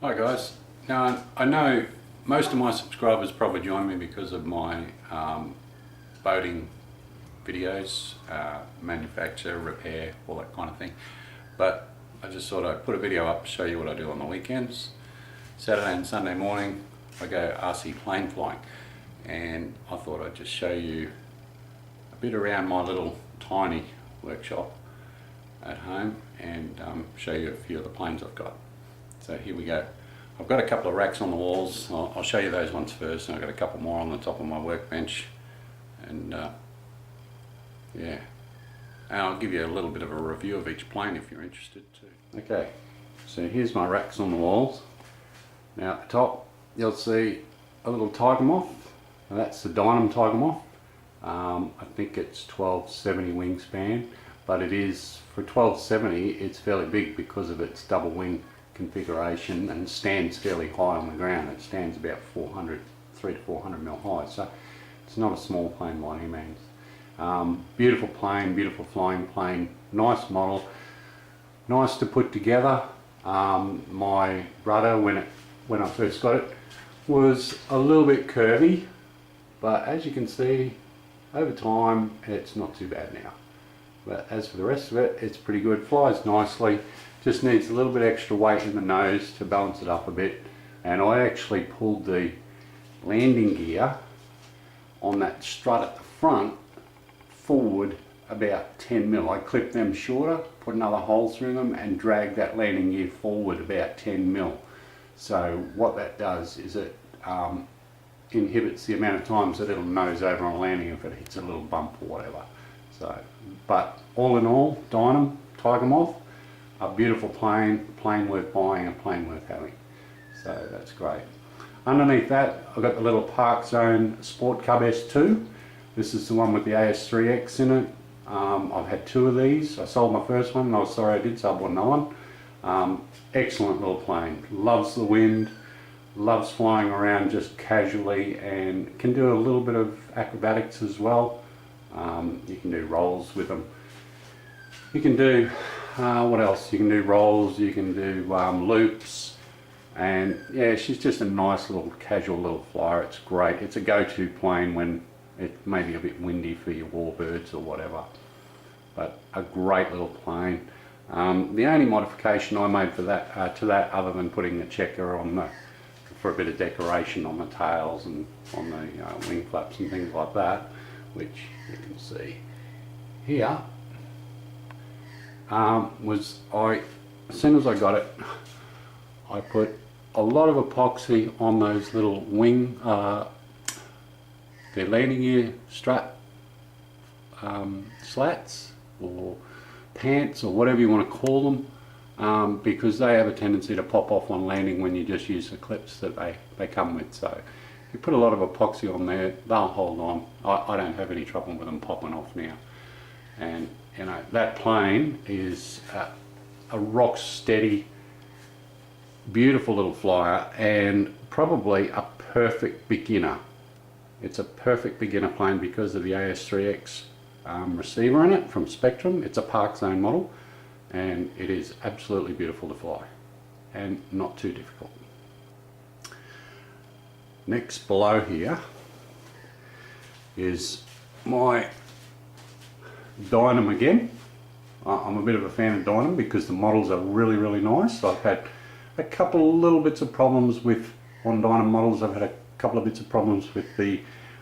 Hi guys. Now I know most of my subscribers probably join me because of my boating videos, manufacture, repair, all that kind of thing. But I just thought I'd put a video up to show you what I do on the weekends. Saturday and Sunday morning I go RC plane flying, and I thought I'd just show you a bit around my little tiny workshop at home and show you a few of the planes I've got. So here we go. I've got a couple of racks on the walls. I'll show you those ones first, and I've got a couple more on the top of my workbench, and yeah, and I'll give you a little bit of a review of each plane if you're interested too. Okay, so here's my racks on the walls. Now at the top you'll see a little Tiger Moth, and that's the Dinah Tiger Moth. I think it's 1270 wingspan, but it is, for 1270 it's fairly big because of its double wing configuration, and stands fairly high on the ground. It stands about 300 to 400 mil high, so it's not a small plane by any means. Beautiful plane, beautiful flying plane, nice model, nice to put together. My rudder, when I first got it, was a little bit curvy, but as you can see over time it's not too bad now. But as for the rest of it, it's pretty good. Flies nicely, just needs a little bit extra weight in the nose to balance it up a bit. And I actually pulled the landing gear on that strut at the front forward about 10 mil. I clipped them shorter, put another hole through them, and dragged that landing gear forward about 10 mil. So what that does is it inhibits the amount of times that it'll nose over on a landing if it hits a little bump or whatever. So, but all in all, Dinah Tiger Moth, a beautiful plane worth buying, a plane worth having. So that's great. Underneath that, I've got the little Park Zone Sport Cub S2. This is the one with the AS3X in it. I've had two of these. I sold my first one, and I was sorry I did, so I bought another one. Excellent little plane. Loves the wind, loves flying around just casually, and can do a little bit of acrobatics as well. You can do rolls with them. You can do, what else? You can do rolls, you can do loops, and yeah, she's just a nice little casual little flyer. It's great. It's a go-to plane when it may be a bit windy for your warbirds or whatever, but a great little plane. The only modification I made for that, to that, other than putting the checker on the, for a bit of decoration on the tails and on the wing flaps and things like that, which you can see here, was as soon as I got it, I put a lot of epoxy on those little wing, their landing gear strap slats or pants or whatever you want to call them, because they have a tendency to pop off on landing when you just use the clips that they come with. So if you put a lot of epoxy on there, they'll hold on. I don't have any trouble with them popping off now. And you know, that plane is a rock steady, beautiful little flyer, and probably a perfect beginner. It's a perfect beginner plane because of the AS3X receiver in it from Spectrum. It's a Park Zone model, and it is absolutely beautiful to fly and not too difficult. Next below here is my Dinah again. I'm a bit of a fan of Dinah because the models are really nice. I've had a couple of little bits of problems with, on Dinah models, I've had a couple of bits of problems with the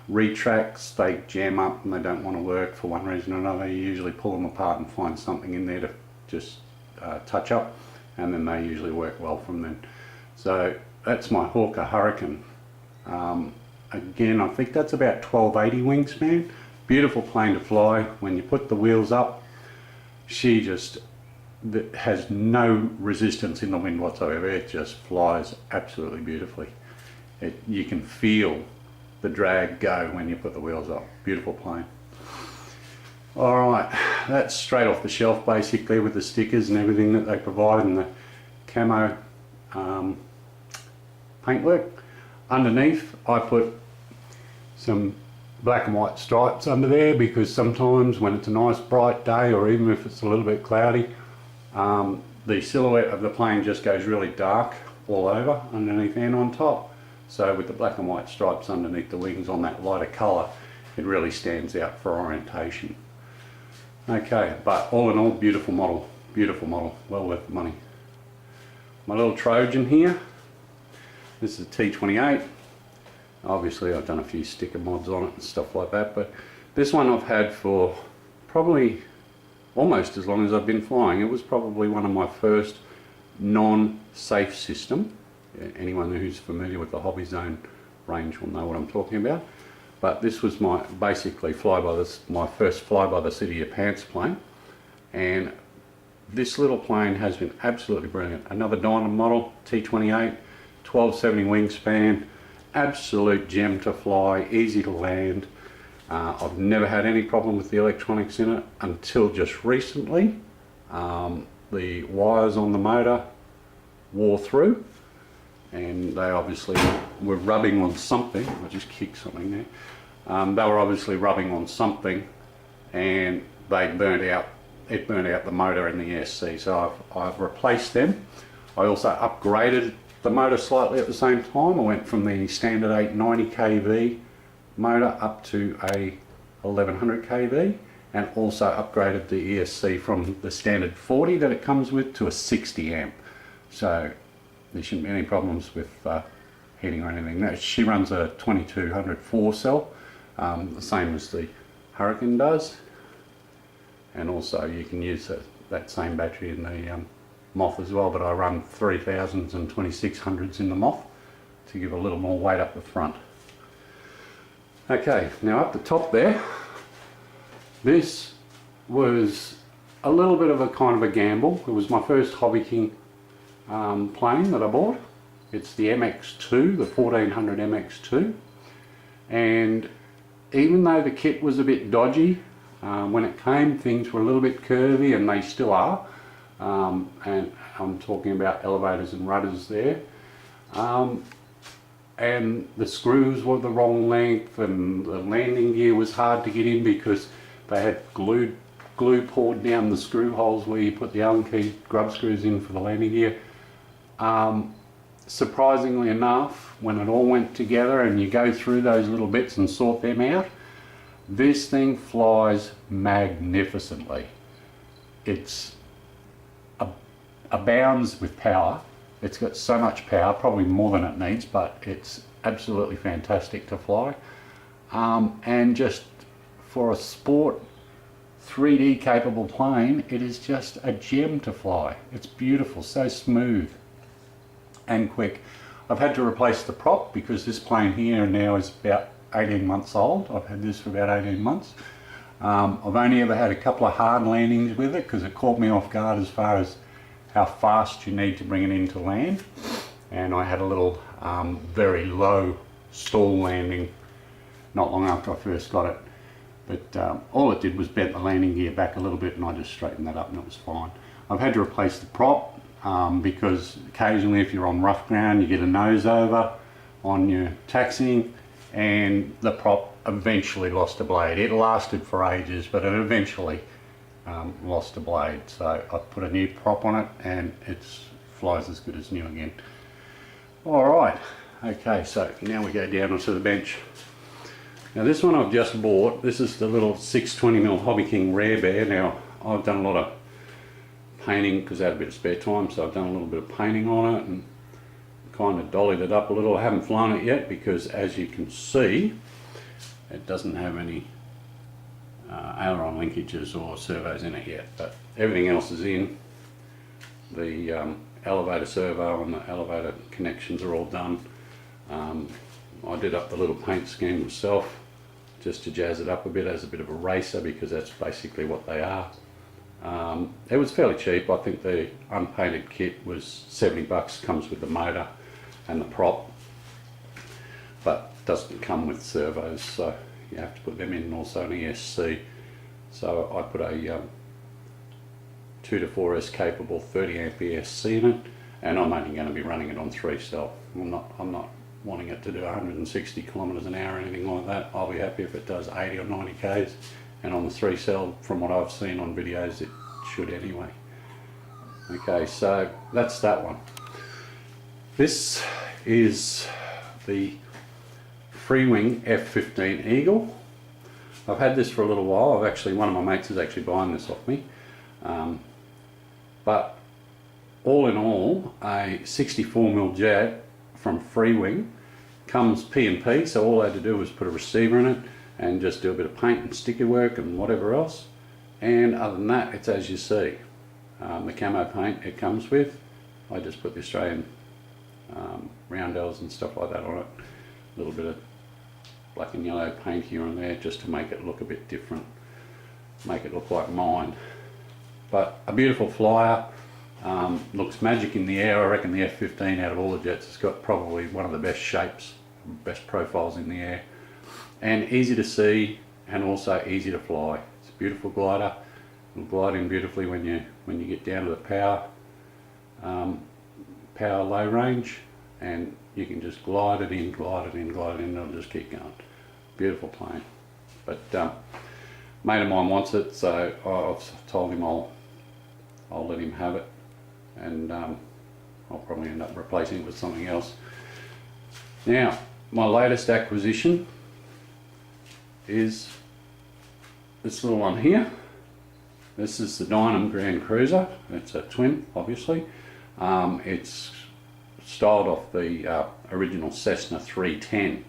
retracts. They jam up and they don't want to work for one reason or another. You usually pull them apart and find something in there to just touch up, and then they usually work well from then. So that's my Hawker Hurricane. Again, I think that's about 1280 wingspan. Beautiful plane to fly. When you put the wheels up, she just has no resistance in the wind whatsoever. It just flies absolutely beautifully. You can feel the drag go when you put the wheels up. Beautiful plane. Alright, that's straight off the shelf basically, with the stickers and everything that they provide, and the camo paintwork. Underneath I put some black and white stripes under there, because sometimes when it's a nice bright day, or even if it's a little bit cloudy, the silhouette of the plane just goes really dark all over underneath and on top. So with the black and white stripes underneath the wings on that lighter colour, it really stands out for orientation. Okay, but all in all, beautiful model, well worth the money. My little Trojan here, this is a T28. Obviously I've done a few sticker mods on it and stuff like that, but this one I've had for probably almost as long as I've been flying. It was probably one of my first non-safe system. Anyone who's familiar with the Hobby Zone range will know what I'm talking about. But this was my basically my first fly by the seat of your pants plane, and this little plane has been absolutely brilliant. Another Dinah model, T28, 1270 wingspan, absolute gem to fly, easy to land. I've never had any problem with the electronics in it until just recently. The wires on the motor wore through, and they obviously were rubbing on something. I just kicked something there. They were obviously rubbing on something, and they burnt out. It burnt out the motor and the ESC, so I've replaced them. I also upgraded the motor slightly at the same time. I went from the standard 890 kV motor up to a 1100 kV, and also upgraded the ESC from the standard 40 that it comes with to a 60 amp. So there shouldn't be any problems with heating or anything. Now, she runs a 2200 4 cell, the same as the Hurricane does. And also you can use that same battery in the Moth as well, but I run 3000s and 2600s in the Moth to give a little more weight up the front. Okay, now up the top there, this was a little bit of a kind of a gamble. It was my first Hobbyking plane that I bought. It's the MX2, the 1400 MX2, and even though the kit was a bit dodgy, when it came, things were a little bit curvy, and they still are, and I'm talking about elevators and rudders there, and the screws were the wrong length, and the landing gear was hard to get in because they had glue poured down the screw holes where you put the Allen key grub screws in for the landing gear. Surprisingly enough, when it all went together and you go through those little bits and sort them out, this thing flies magnificently. It's abounds with power. It's got so much power, probably more than it needs, but it's absolutely fantastic to fly. And just for a sport 3D capable plane, it is just a gem to fly. It's beautiful, so smooth and quick. I've had to replace the prop because this plane here now is about 18 months old. I've had this for about 18 months. I've only ever had a couple of hard landings with it because it caught me off guard as far as how fast you need to bring it into land, and I had a little very low stall landing not long after I first got it, but all it did was bent the landing gear back a little bit, and I just straightened that up and it was fine. I've had to replace the prop because occasionally if you're on rough ground you get a nose over on your taxiing, and the prop eventually lost a blade. It lasted for ages, but it eventually lost a blade, so I put a new prop on it and it flies as good as new again. Alright, okay, so now we go down onto the bench. Now this one I've just bought. This is the little 620mm Hobbyking Rare Bear. Now I've done a lot of painting because I had a bit of spare time, so I've done a little bit of painting on it and kind of dollied it up a little. I haven't flown it yet because, as you can see, it doesn't have any aileron linkages or servos in it yet, but everything else is in. The elevator servo and the elevator connections are all done. I did up the little paint scheme myself just to jazz it up a bit as a bit of a racer, because that's basically what they are. It was fairly cheap. I think the unpainted kit was 70 bucks, comes with the motor and the prop, but doesn't come with servos, so you have to put them in, and also an ESC. So I put a 2 to 4S capable 30 amp ESC in it, and I'm only going to be running it on 3 cell. I'm not wanting it to do 160 kilometers an hour or anything like that. I'll be happy if it does 80 or 90 k's, and on the 3 cell, from what I've seen on videos, it should anyway. Okay, so that's that one. This is the Freewing F15 Eagle. I've had this for a little while. One of my mates is actually buying this off me. But all in all, a 64mm jet from Freewing. Comes P&P, so all I had to do was put a receiver in it and just do a bit of paint and sticker work and whatever else. And other than that, it's as you see. The camo paint it comes with, I just put the Australian roundels and stuff like that on it. A little bit of black and yellow paint here and there just to make it look a bit different, make it look like mine. But a beautiful flyer, looks magic in the air. I reckon the F15 out of all the jets has got probably one of the best shapes, best profiles in the air, and easy to see and also easy to fly. It's a beautiful glider. It'll glide in beautifully when you get down to the power low range, and you can just glide it in, and it'll just keep going. Beautiful plane. But mate of mine wants it, so I've told him I'll let him have it, and I'll probably end up replacing it with something else. Now, my latest acquisition is this little one here. This is the Dinah Grand Cruiser. It's a twin, obviously. It's styled off the original Cessna 310.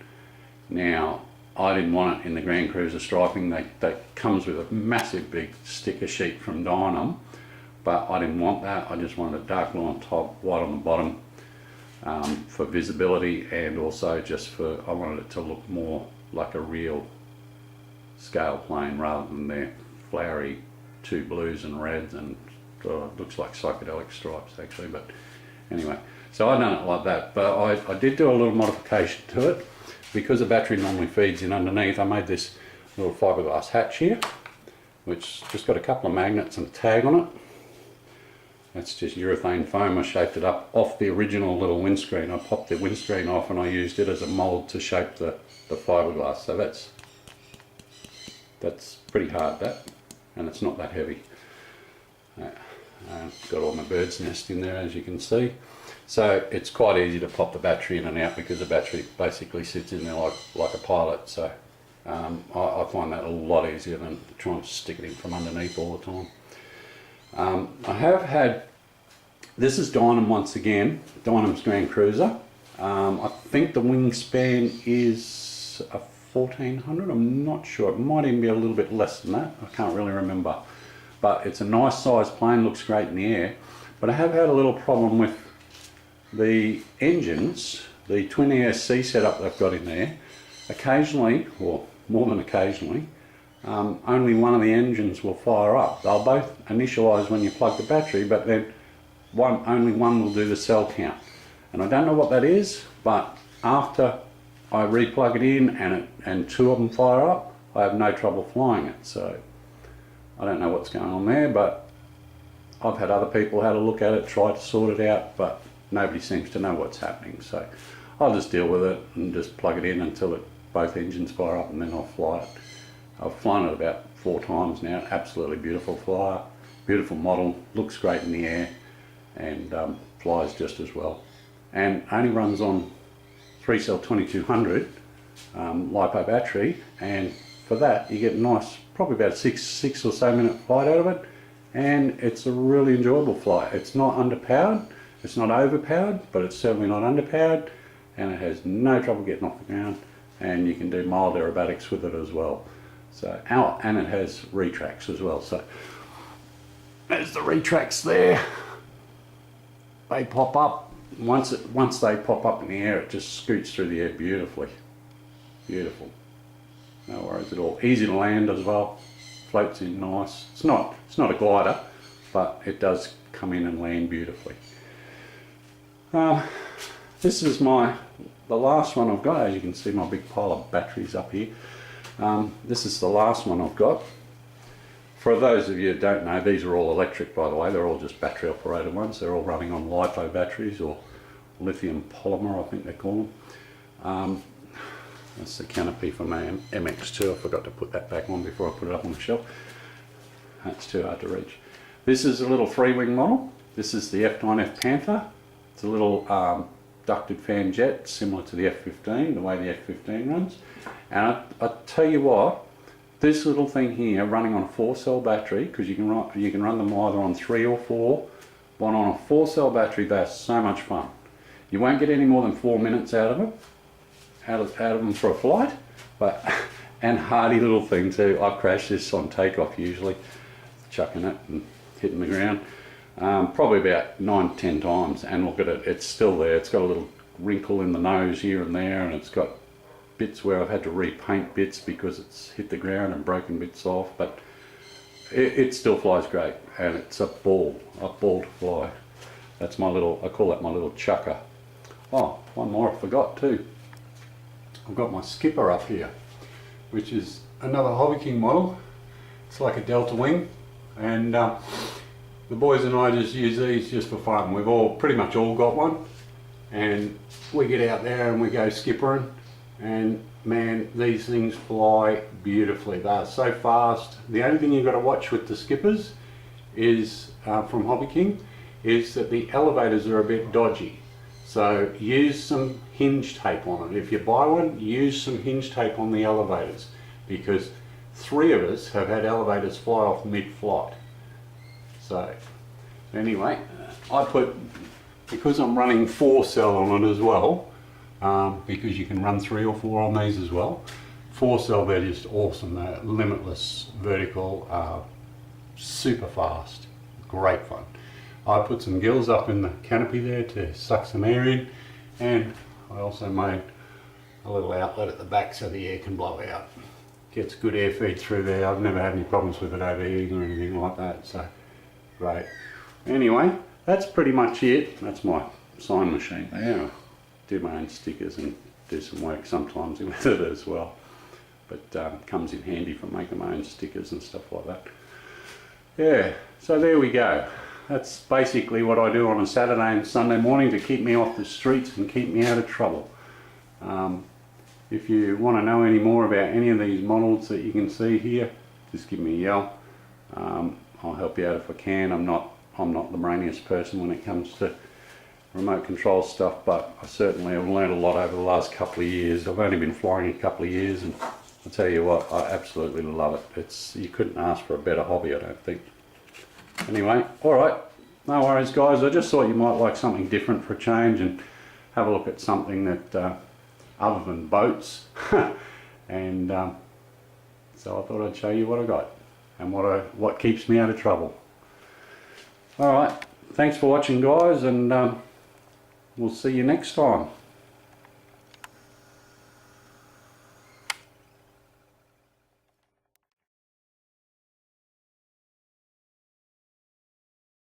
Now, I didn't want it in the Grand Cruiser striping. That comes with a massive big sticker sheet from Dinah, but I didn't want that. I just wanted a dark blue on top, white on the bottom, for visibility, and also just I wanted it to look more like a real scale plane rather than their flowery two blues and reds, and it looks like psychedelic stripes actually. But anyway, so I done it like that, but I did do a little modification to it. Because the battery normally feeds in underneath, I made this little fiberglass hatch here, which just got a couple of magnets and a tag on it. That's just urethane foam. I shaped it up off the original little windscreen. I popped the windscreen off and I used it as a mould to shape the fiberglass. So that's pretty hard, that, and it's not that heavy. Got all my bird's nest in there, as you can see. So it's quite easy to pop the battery in and out because the battery basically sits in there like a pilot. So I find that a lot easier than trying to stick it in from underneath all the time. I have had, this is Dinah once again, Dinah's Grand Cruiser. I think the wingspan is a 1400, I'm not sure, it might even be a little bit less than that, I can't really remember. But it's a nice sized plane, looks great in the air. But I have had a little problem with the engines, the twin ESC setup they've got in there. Occasionally, or more than occasionally, only one of the engines will fire up. They'll both initialise when you plug the battery, but then only one will do the cell count. And I don't know what that is, but after I replug it in and two of them fire up, I have no trouble flying it. So I don't know what's going on there, but I've had other people had a look at it, tried to sort it out, but nobody seems to know what's happening. So I'll just deal with it and just plug it in until both engines fire up, and then I'll fly it. I've flown it about 4 times now. Absolutely beautiful flyer, beautiful model, looks great in the air, and flies just as well. And only runs on 3-cell 2200 LiPo battery, and for that you get a nice, probably about a six or so minute flight out of it, and it's a really enjoyable flight. It's not underpowered, it's not overpowered, but it's certainly not underpowered, and it has no trouble getting off the ground, and you can do mild aerobatics with it as well. So, and it has retracts as well. So there's the retracts there. They pop up. Once they pop up in the air, it just scoots through the air beautifully. Beautiful. No worries at all. Easy to land as well. Floats in nice. It's not a glider, but it does come in and land beautifully. This is the last one I've got. As you can see, my big pile of batteries up here. This is the last one I've got. For those of you who don't know, these are all electric, by the way. They're all just battery operated ones. They're all running on LiPo batteries, or lithium polymer, I think they call them. That's the canopy for my MX2. I forgot to put that back on before I put it up on the shelf. That's too hard to reach. This is a little Freewing model. This is the F9F Panther. It's a little ducted fan jet, similar to the F15, the way the F15 runs. And I tell you what, this little thing here running on a 4-cell battery, because you can run them either on 3 or 4, but on a 4-cell battery they're so much fun. You won't get any more than 4 minutes out of them for a flight, but and hardy little thing too. I've crashed this on takeoff usually, chucking it and hitting the ground, probably about 9-10 times, and look at it, it's still there. It's got a little wrinkle in the nose here and there, and it's got bits where I've had to repaint bits because it's hit the ground and broken bits off, but it still flies great, and it's a ball to fly. That's my little, I call that my little chucker. Oh, one more I forgot too. I've got my skipper up here, which is another Hobbyking model. It's like a Delta Wing, and the boys and I just use these just for fun. We've all pretty much all got one, and we get out there and we go skippering, and man, these things fly beautifully. They're so fast. The only thing you've got to watch with the skippers is from Hobbyking is that the elevators are a bit dodgy. So use some hinge tape on it. If you buy one, use some hinge tape on the elevators, because 3 of us have had elevators fly off mid-flight. So anyway, because I'm running 4-cell on it as well, because you can run 3 or 4 on these as well. 4-cell, they're just awesome. They're limitless, vertical, super fast, great fun. I put some gills up in the canopy there to suck some air in, and I also made a little outlet at the back so the air can blow out. Gets good air feed through there. I've never had any problems with it overheating or anything like that, so great. Anyway, that's pretty much it. That's my sign machine there. I do my own stickers and do some work sometimes with it as well, but comes in handy for making my own stickers and stuff like that. Yeah, so there we go. That's basically what I do on a Saturday and Sunday morning to keep me off the streets and keep me out of trouble. If you want to know any more about any of these models that you can see here, just give me a yell. I'll help you out if I can. I'm not the brainiest person when it comes to remote control stuff, but I certainly have learned a lot over the last couple of years. I've only been flying a couple of years, and I'll tell you what, I absolutely love it. You couldn't ask for a better hobby, I don't think. Anyway, alright, no worries guys. I just thought you might like something different for a change and have a look at something that other than boats and so I thought I'd show you what I got and what keeps me out of trouble. Alright, thanks for watching guys, and we'll see you next time.